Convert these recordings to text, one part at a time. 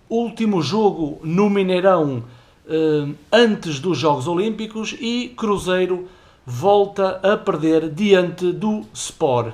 último jogo no Mineirão antes dos Jogos Olímpicos e Cruzeiro volta a perder diante do Sport.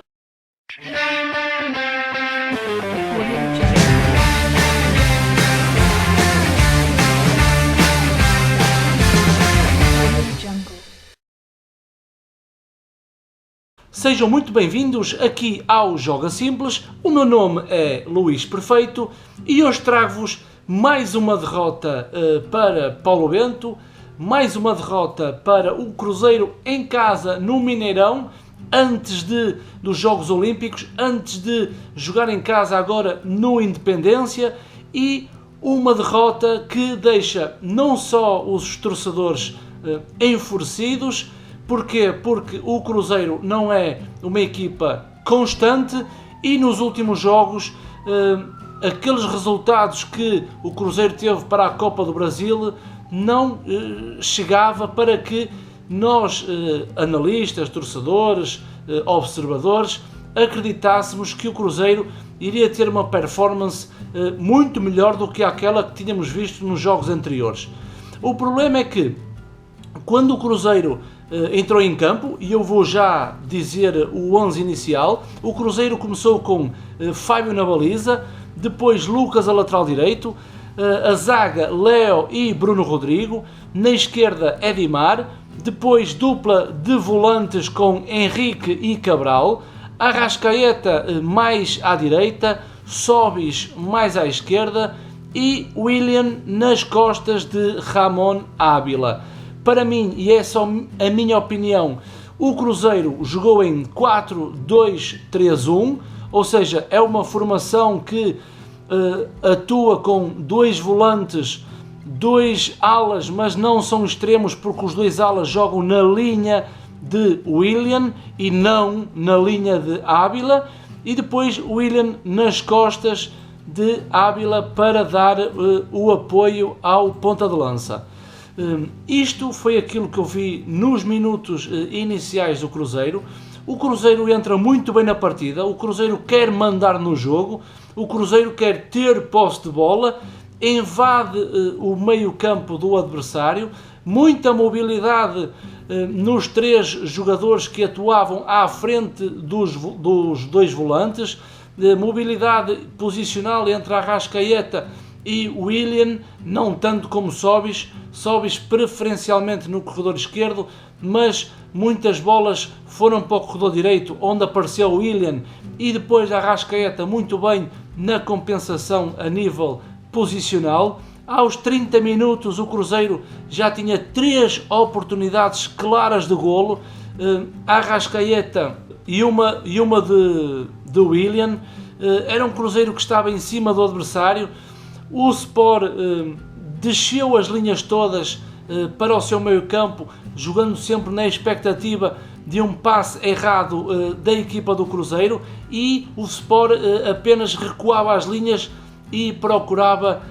Sejam muito bem-vindos aqui ao Joga Simples. O meu nome é Luís Perfeito e hoje trago-vos mais uma derrota para Paulo Bento, mais uma derrota para o Cruzeiro em casa no Mineirão, antes dos Jogos Olímpicos, antes de jogar em casa agora no Independência, e uma derrota que deixa não só os torcedores enfurecidos. Porquê? Porque o Cruzeiro não é uma equipa constante e nos últimos jogos aqueles resultados que o Cruzeiro teve para a Copa do Brasil não chegava para que nós, analistas, torcedores, observadores, acreditássemos que o Cruzeiro iria ter uma performance muito melhor do que aquela que tínhamos visto nos jogos anteriores. O problema é que quando o Cruzeiro entrou em campo, e eu vou já dizer o 11 inicial, o Cruzeiro começou com Fábio na baliza, depois Lucas a lateral direito, a zaga Léo e Bruno Rodrigo, na esquerda Edimar, depois dupla de volantes com Henrique e Cabral, Arrascaeta mais à direita, Sobis mais à esquerda e William nas costas de Ramon Ábila. Para mim, e é só a minha opinião, o Cruzeiro jogou em 4-2-3-1, ou seja, é uma formação que atua com dois volantes, dois alas, mas não são extremos porque os dois alas jogam na linha de William e não na linha de Ábila, e depois William nas costas de Ábila para dar o apoio ao ponta de lança. Isto foi aquilo que eu vi nos minutos iniciais do Cruzeiro. O Cruzeiro entra muito bem na partida, o Cruzeiro quer mandar no jogo, o Cruzeiro quer ter posse de bola, invade o meio campo do adversário, muita mobilidade nos três jogadores que atuavam à frente dos dois volantes, mobilidade posicional entre Arrascaeta e William, não tanto como Sobis preferencialmente no corredor esquerdo, mas muitas bolas foram para o corredor direito, onde apareceu o William, e depois a Arrascaeta muito bem na compensação a nível posicional. Aos 30 minutos o Cruzeiro já tinha 3 oportunidades claras de golo, a Arrascaeta e uma de William. Era um Cruzeiro que estava em cima do adversário. O Sport desceu as linhas todas para o seu meio campo, jogando sempre na expectativa de um passe errado da equipa do Cruzeiro, e o Sport apenas recuava as linhas e procurava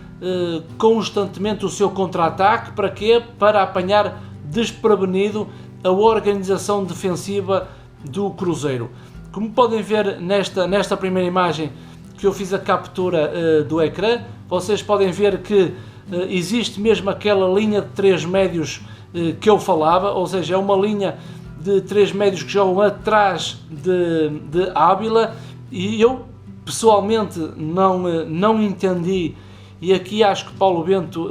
constantemente o seu contra-ataque. Para quê? Para apanhar desprevenido a organização defensiva do Cruzeiro. Como podem ver nesta primeira imagem que eu fiz a captura do ecrã, vocês podem ver que existe mesmo aquela linha de 3 médios que eu falava, ou seja, é uma linha de 3 médios que jogam atrás de Ábila, e eu pessoalmente não entendi, e aqui acho que Paulo Bento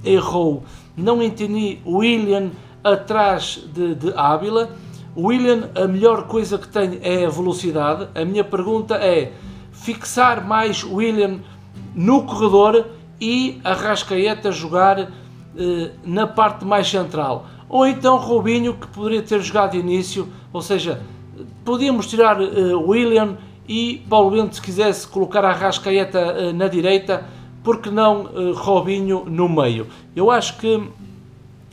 errou, não entendi William atrás de Ábila. William, a melhor coisa que tem é a velocidade. A minha pergunta é fixar mais William no corredor e Arrascaeta jogar na parte mais central, ou então Robinho, que poderia ter jogado de início, ou seja, podíamos tirar William e Paulo Bento, se quisesse colocar Arrascaeta na direita, porque não Robinho no meio. Eu acho que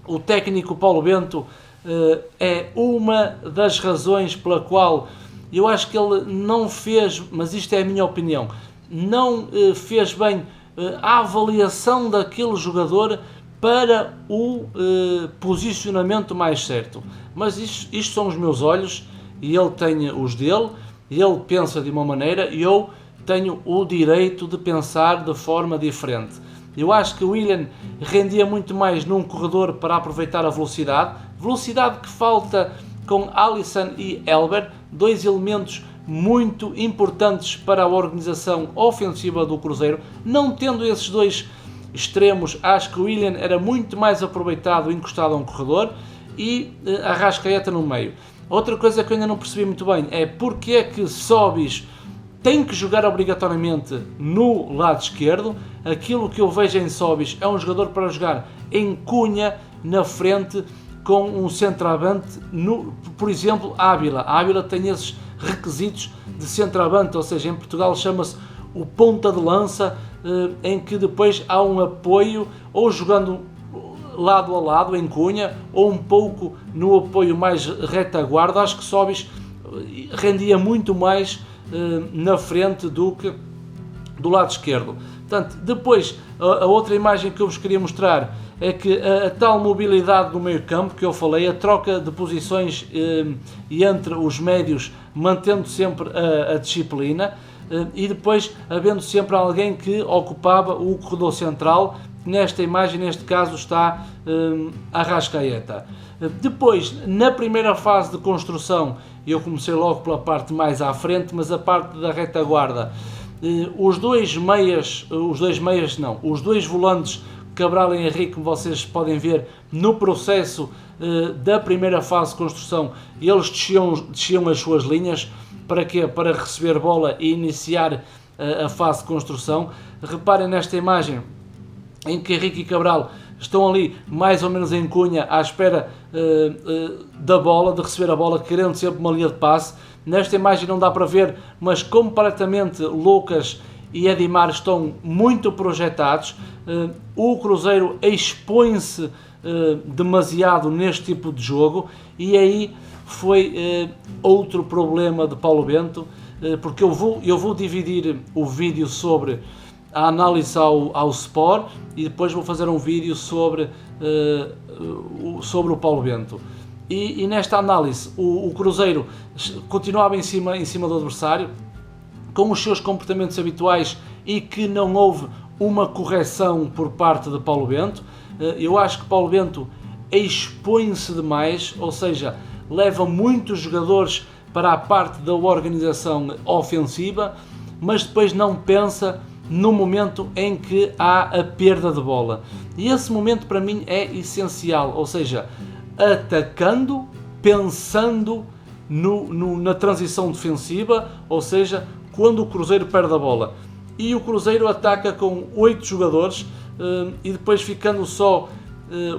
o técnico Paulo Bento é uma das razões pela qual eu acho que ele não fez, mas isto é a minha opinião, não fez bem a avaliação daquele jogador para o posicionamento mais certo. Mas isto são os meus olhos e ele tem os dele, ele pensa de uma maneira e eu tenho o direito de pensar de forma diferente. Eu acho que o Willian rendia muito mais num corredor para aproveitar a velocidade que falta com Alisson e Elber, dois elementos muito importantes para a organização ofensiva do Cruzeiro. Não tendo esses dois extremos, acho que o Willian era muito mais aproveitado encostado a um corredor e Arrascaeta no meio. Outra coisa que eu ainda não percebi muito bem é porque é que Sobis tem que jogar obrigatoriamente no lado esquerdo. Aquilo que eu vejo em Sobis é um jogador para jogar em Cunha na frente com um centroavante, por exemplo, Ávila. A Ávila tem esses requisitos de centroavante, ou seja, em Portugal chama-se o ponta de lança, em que depois há um apoio, ou jogando lado a lado em Cunha, ou um pouco no apoio mais retaguarda. Acho que Sobis rendia muito mais na frente do que do lado esquerdo. Portanto, depois, a outra imagem que eu vos queria mostrar é que a tal mobilidade do meio campo que eu falei, a troca de posições e entre os médios, mantendo sempre a disciplina, e depois havendo sempre alguém que ocupava o corredor central. Nesta imagem, neste caso, está Arrascaeta. Depois, na primeira fase de construção, eu comecei logo pela parte mais à frente, mas a parte da retaguarda, os dois volantes, Cabral e Henrique, como vocês podem ver no processo da primeira fase de construção, eles desciam as suas linhas. Para quê? Para receber bola e iniciar a fase de construção. Reparem nesta imagem em que Henrique e Cabral estão ali mais ou menos em Cunha à espera da bola, de receber a bola, querendo sempre uma linha de passe. Nesta imagem não dá para ver, mas completamente Lucas e Edimar estão muito projetados. O Cruzeiro expõe-se demasiado neste tipo de jogo, e aí foi outro problema de Paulo Bento, porque eu vou dividir o vídeo sobre a análise ao Sport e depois vou fazer um vídeo sobre o Paulo Bento. E nesta análise o Cruzeiro continuava em cima do adversário com os seus comportamentos habituais e que não houve uma correção por parte de Paulo Bento. Eu acho que Paulo Bento expõe-se demais, ou seja, leva muitos jogadores para a parte da organização ofensiva, mas depois não pensa no momento em que há a perda de bola. E esse momento para mim é essencial, ou seja, atacando, pensando na transição defensiva, ou seja, quando o Cruzeiro perde a bola. E o Cruzeiro ataca com 8 jogadores e depois ficando só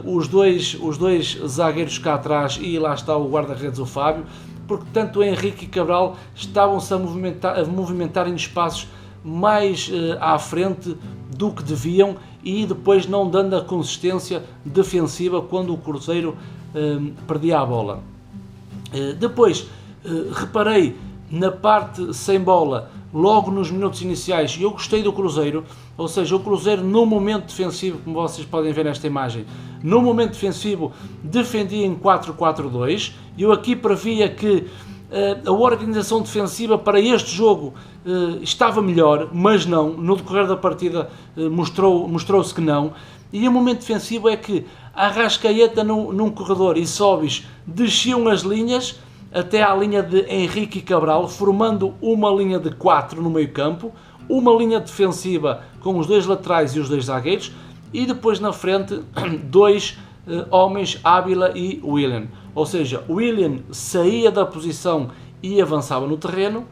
os dois zagueiros cá atrás, e lá está o guarda-redes, o Fábio, porque tanto Henrique e Cabral estavam-se a movimentar em espaços mais à frente do que deviam, e depois não dando a consistência defensiva quando o Cruzeiro perdia a bola. Depois reparei na parte sem bola, logo nos minutos iniciais, e eu gostei do Cruzeiro, ou seja, o Cruzeiro no momento defensivo, como vocês podem ver nesta imagem, no momento defensivo defendia em 4-4-2, eu aqui previa que a organização defensiva para este jogo estava melhor, mas não, no decorrer da partida mostrou-se que não, e o momento defensivo é que Arrascaeta num corredor e Sobis desciam as linhas até à linha de Henrique e Cabral, formando uma linha de 4 no meio campo, uma linha defensiva com os 2 laterais e os 2 zagueiros, e depois na frente 2 homens, Ávila e Willian. Ou seja, Willian saía da posição e avançava no terreno,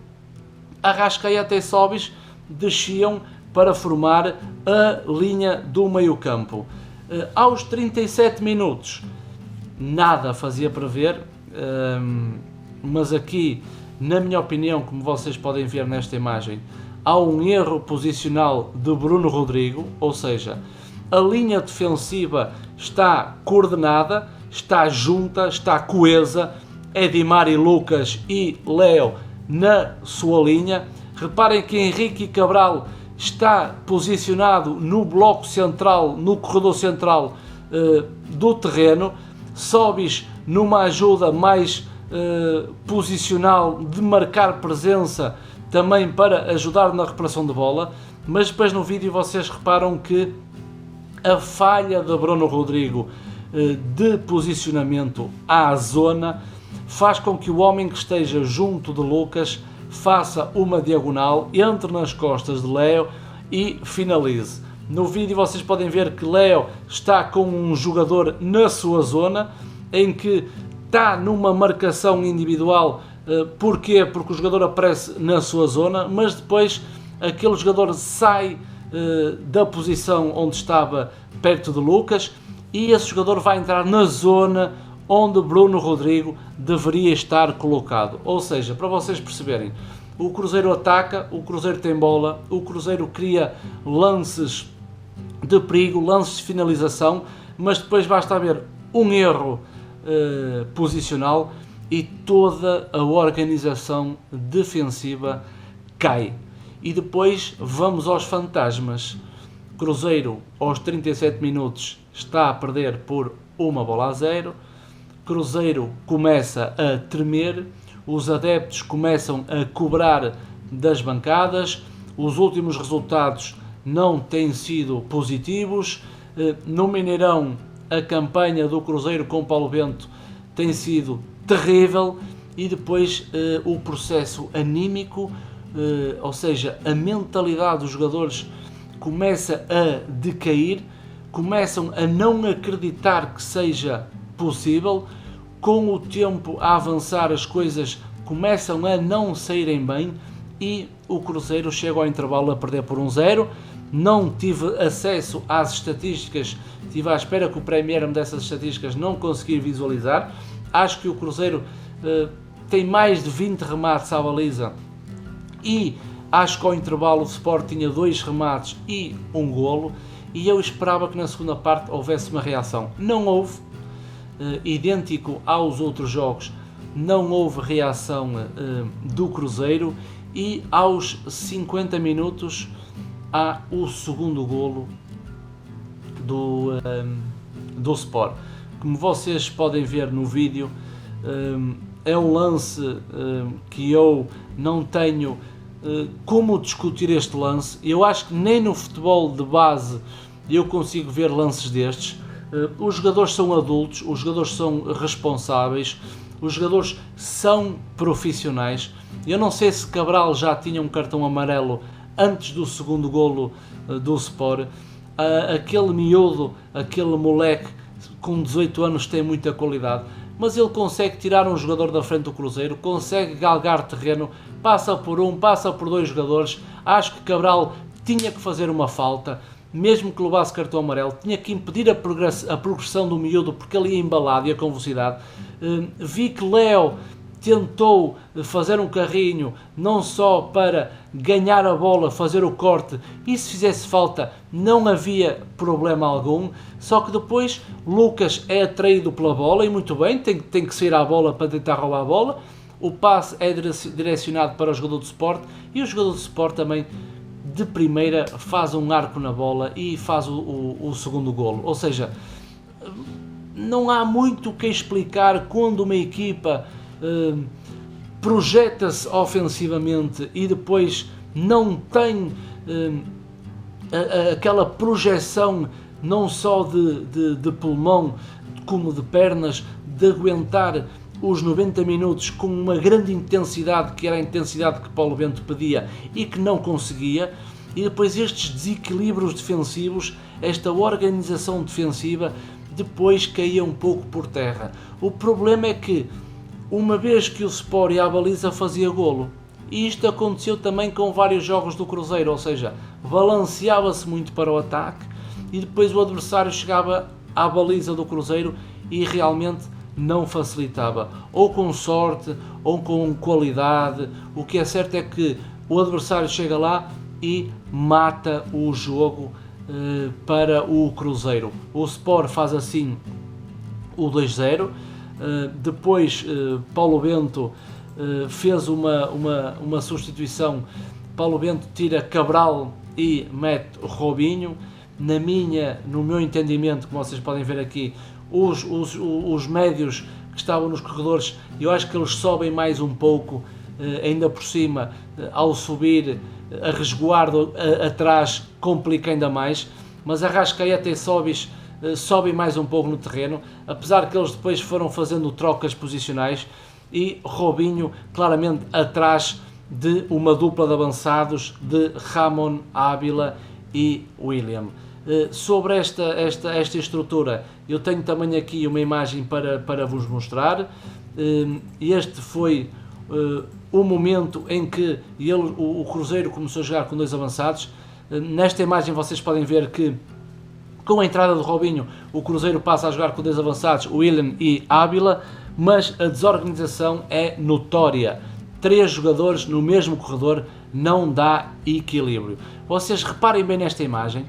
Arrascaeta e Sobis desciam para formar a linha do meio campo. Aos 37 minutos, nada fazia prever, mas aqui, na minha opinião, como vocês podem ver nesta imagem, há um erro posicional de Bruno Rodrigo, ou seja, a linha defensiva está coordenada, está junta, está coesa, Edimar e Lucas e Léo na sua linha. Reparem que Henrique e Cabral está posicionado no bloco central, no corredor central do terreno, Sobis numa ajuda mais posicional de marcar presença também para ajudar na recuperação de bola, mas depois no vídeo vocês reparam que a falha de Bruno Rodrigo de posicionamento à zona faz com que o homem que esteja junto de Lucas faça uma diagonal, entre nas costas de Leo e finalize. No vídeo vocês podem ver que Leo está com um jogador na sua zona, em que está numa marcação individual. Porquê? Porque o jogador aparece na sua zona, mas depois aquele jogador sai da posição onde estava perto de Lucas e esse jogador vai entrar na zona onde Bruno Rodrigo deveria estar colocado. Ou seja, para vocês perceberem, o Cruzeiro ataca, o Cruzeiro tem bola, o Cruzeiro cria lances de perigo, lances de finalização, mas depois basta haver um erro posicional e toda a organização defensiva cai. E depois vamos aos fantasmas. Cruzeiro, aos 37 minutos, está a perder por 1-0. Cruzeiro começa a tremer, os adeptos começam a cobrar das bancadas, os últimos resultados não têm sido positivos. No Mineirão, a campanha do Cruzeiro com Paulo Bento tem sido terrível e depois o processo anímico, ou seja, a mentalidade dos jogadores começa a decair, começam a não acreditar que seja possível. Com o tempo a avançar, as coisas começam a não saírem bem e o Cruzeiro chega ao intervalo a perder por 1-0. Não tive acesso às estatísticas, estive à espera que o Premier me desse as estatísticas, não consegui visualizar. Acho que o Cruzeiro tem mais de 20 remates à baliza e acho que ao intervalo o Sport tinha 2 remates e 1 golo, e eu esperava que na segunda parte houvesse uma reação. Não houve, idêntico aos outros jogos, não houve reação do Cruzeiro, e aos 50 minutos há o segundo golo do Sport. Como vocês podem ver no vídeo, é um lance que eu não tenho como discutir este lance. Eu acho que nem no futebol de base eu consigo ver lances destes. Os jogadores são adultos, os jogadores são responsáveis, os jogadores são profissionais. Eu não sei se Cabral já tinha um cartão amarelo antes do segundo golo do Sport. Aquele miúdo, aquele moleque com 18 anos tem muita qualidade, mas ele consegue tirar um jogador da frente do Cruzeiro, consegue galgar terreno, passa por passa por 2 jogadores. Acho que Cabral tinha que fazer uma falta, mesmo que levasse cartão amarelo, tinha que impedir a progressão do miúdo, porque ele ia embalado e a com velocidade. Vi que Leo tentou fazer um carrinho, não só para ganhar a bola, fazer o corte, e se fizesse falta não havia problema algum, só que depois Lucas é atraído pela bola, e muito bem, tem que sair à bola para tentar roubar a bola, o passe é direcionado para o jogador do Sport, e o jogador do Sport também de primeira faz um arco na bola e faz o segundo golo. Ou seja, não há muito o que explicar quando uma equipa projeta-se ofensivamente e depois não tem aquela projeção não só de pulmão como de pernas, de aguentar os 90 minutos com uma grande intensidade, que era a intensidade que Paulo Bento pedia e que não conseguia, e depois estes desequilíbrios defensivos, esta organização defensiva depois caía um pouco por terra. O problema é que uma vez que o Sport ia à baliza fazia golo, e isto aconteceu também com vários jogos do Cruzeiro, ou seja, balanceava-se muito para o ataque e depois o adversário chegava à baliza do Cruzeiro e realmente não facilitava, ou com sorte ou com qualidade. O que é certo é que o adversário chega lá e mata o jogo para o Cruzeiro. O Sport faz assim o 2-0. Depois Paulo Bento fez uma substituição. Paulo Bento tira Cabral e mete Robinho. No meu entendimento, como vocês podem ver aqui, os médios que estavam nos corredores, eu acho que eles sobem mais um pouco ainda por cima, ao subir, a resguardo atrás complica ainda mais, mas Arrascaeta e sobem mais um pouco no terreno, apesar que eles depois foram fazendo trocas posicionais, e Robinho claramente atrás de uma dupla de avançados de Ramon Ábila e William. Sobre esta estrutura, eu tenho também aqui uma imagem para vos mostrar. Este foi o momento em que o Cruzeiro começou a jogar com dois avançados. Nesta imagem vocês podem ver que, com a entrada de Robinho, o Cruzeiro passa a jogar com dois avançados, William e Ábila, mas a desorganização é notória. 3 jogadores no mesmo corredor não dá equilíbrio. Vocês reparem bem nesta imagem.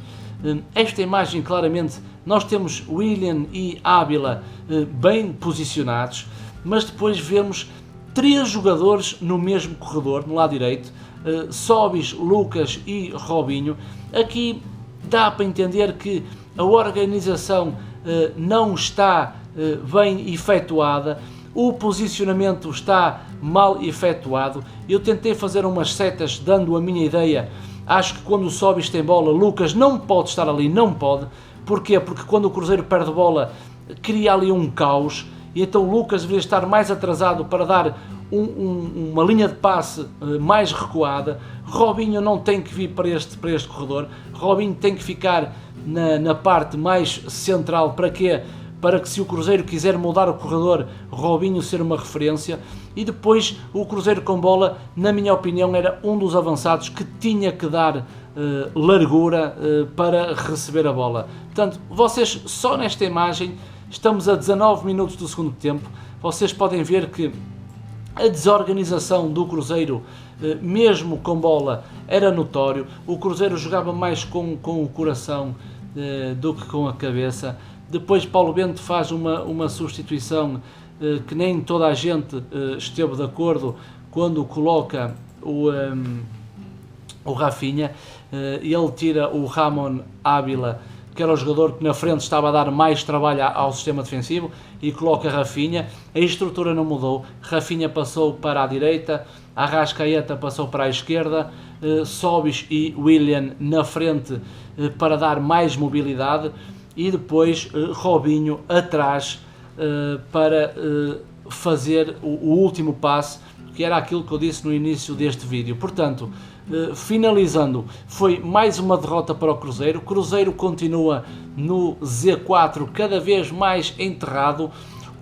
Esta imagem, claramente, nós temos William e Ábila bem posicionados, mas depois vemos 3 jogadores no mesmo corredor, no lado direito, Sobis, Lucas e Robinho. Aqui dá para entender que a organização não está bem efetuada, o posicionamento está mal efetuado. Eu tentei fazer umas setas dando a minha ideia. Acho que quando o Sobis tem bola, Lucas não pode estar ali, não pode. Porquê? Porque quando o Cruzeiro perde bola, cria ali um caos, e então Lucas deveria estar mais atrasado para dar uma linha de passe mais recuada. Robinho não tem que vir para este corredor, Robinho tem que ficar na parte mais central. Para quê? Para que, se o Cruzeiro quiser mudar o corredor, Robinho ser uma referência. E depois o Cruzeiro com bola, na minha opinião, era um dos avançados que tinha que dar largura para receber a bola. Portanto, vocês só nesta imagem, estamos a 19 minutos do segundo tempo, vocês podem ver que a desorganização do Cruzeiro, mesmo com bola, era notório. O Cruzeiro jogava mais com o coração do que com a cabeça. Depois Paulo Bento faz uma substituição que nem toda a gente esteve de acordo, quando coloca o Rafinha. Ele tira o Ramon Ábila, que era o jogador que na frente estava a dar mais trabalho ao sistema defensivo, e coloca Rafinha. A estrutura não mudou, Rafinha passou para a direita, Arrascaeta passou para a esquerda, Sobis e William na frente para dar mais mobilidade, e depois Robinho atrás para fazer o último passe, que era aquilo que eu disse no início deste vídeo. Portanto, finalizando, foi mais uma derrota para o Cruzeiro. O Cruzeiro continua no Z4 cada vez mais enterrado.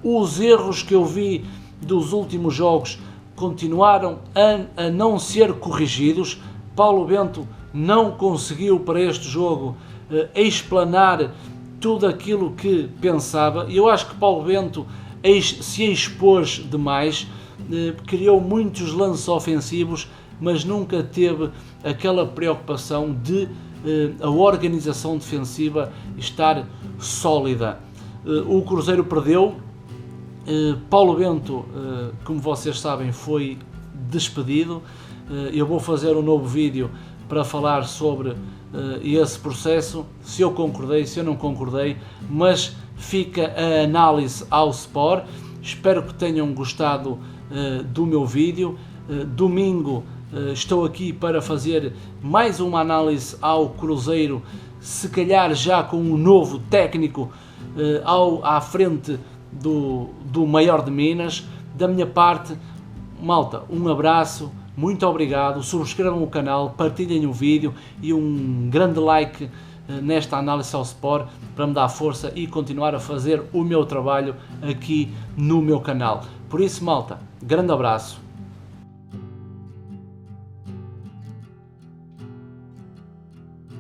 Os erros que eu vi dos últimos jogos continuaram a não ser corrigidos. Paulo Bento não conseguiu para este jogo explanar tudo aquilo que pensava. Eu acho que Paulo Bento se expôs demais, criou muitos lances ofensivos, mas nunca teve aquela preocupação de a organização defensiva estar sólida. O Cruzeiro perdeu, Paulo Bento, como vocês sabem, foi despedido. Eu vou fazer um novo vídeo para falar sobre esse processo, se eu concordei, se eu não concordei, mas fica a análise ao Sport. Espero que tenham gostado do meu vídeo. Domingo estou aqui para fazer mais uma análise ao Cruzeiro, se calhar já com um novo técnico à frente do Maior de Minas. Da minha parte, malta, um abraço, muito obrigado, subscrevam o canal, partilhem o vídeo e um grande like nesta análise ao Sport para me dar força e continuar a fazer o meu trabalho aqui no meu canal. Por isso, malta, grande abraço.